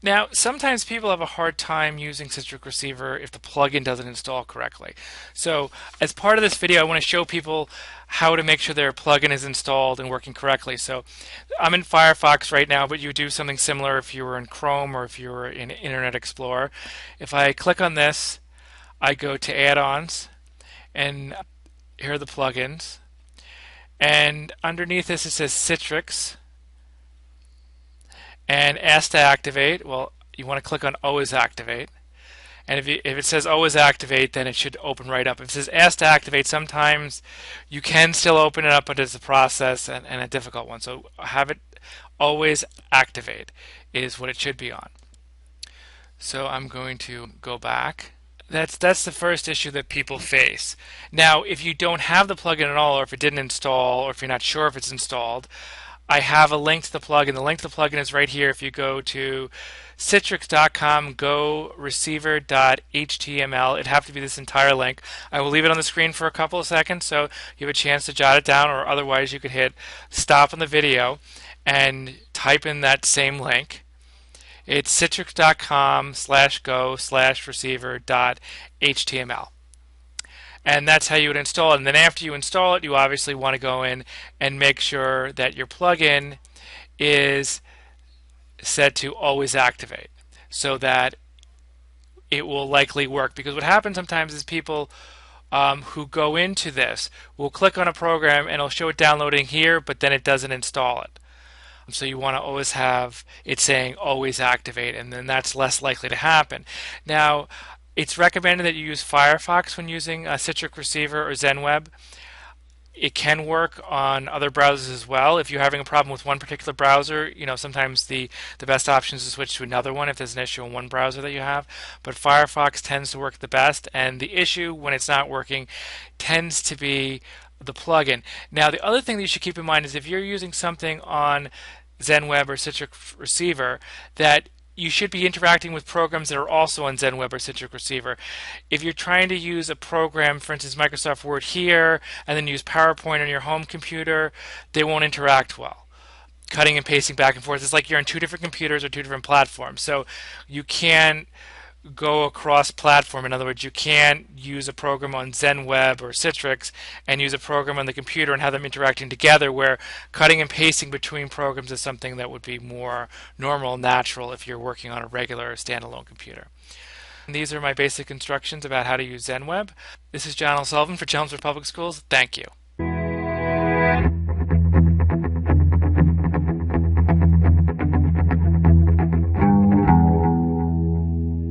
Now, sometimes people have a hard time using Citrix Receiver if the plugin doesn't install correctly. So, as part of this video, I want to show people how to make sure their plugin is installed and working correctly. So, I'm in Firefox right now, but you would do something similar if you were in Chrome or if you were in Internet Explorer. If I click on this, I go to Add-ons, and here are the plugins. And underneath this, it says Citrix. And ask to activate, well, you want to click on always activate. And if it says always activate, then it should open right up. If it says ask to activate, sometimes you can still open it up, but it's a process and a difficult one. So have it always activate is what it should be on. So I'm going to go back. That's the first issue that people face. Now, if you don't have the plugin at all, or if it didn't install, or if you're not sure if it's installed, I have a link to the plugin. The link to the plugin is right here. If you go to citrix.com, go receiver.html. It'd have to be this entire link. I will leave it on the screen for a couple of seconds so you have a chance to jot it down, or otherwise you could hit stop on the video and type in that same link. It's citrix.com/go/receiver.html. And that's how you would install it. And then after you install it, you obviously want to go in and make sure that your plugin is set to always activate so that it will likely work. Because what happens sometimes is people who go into this will click on a program and it'll show it downloading here, but then it doesn't install it. So you want to always have it saying always activate, and then that's less likely to happen. Now, it's recommended that you use Firefox when using Citrix Receiver or Xenweb. It can work on other browsers as well. If you're having a problem with one particular browser, sometimes the best option is to switch to another one if there's an issue in one browser that you have. But Firefox tends to work the best, and the issue when it's not working tends to be the plugin. Now, the other thing that you should keep in mind is if you're using something on Xenweb or Citrix Receiver, that you should be interacting with programs that are also on Xenweb or Citrix Receiver. If you're trying to use a program, for instance, Microsoft Word here, and then use PowerPoint on your home computer, they won't interact well. Cutting and pasting back and forth, it's like you're on two different computers or two different platforms. So you can't go across platform. In other words, you can't use a program on Xenweb or Citrix and use a program on the computer and have them interacting together, where cutting and pasting between programs is something that would be more normal and natural if you're working on a regular standalone computer. And these are my basic instructions about how to use Xenweb. This is John L. Sullivan for Chelmsford Public Schools. Thank you.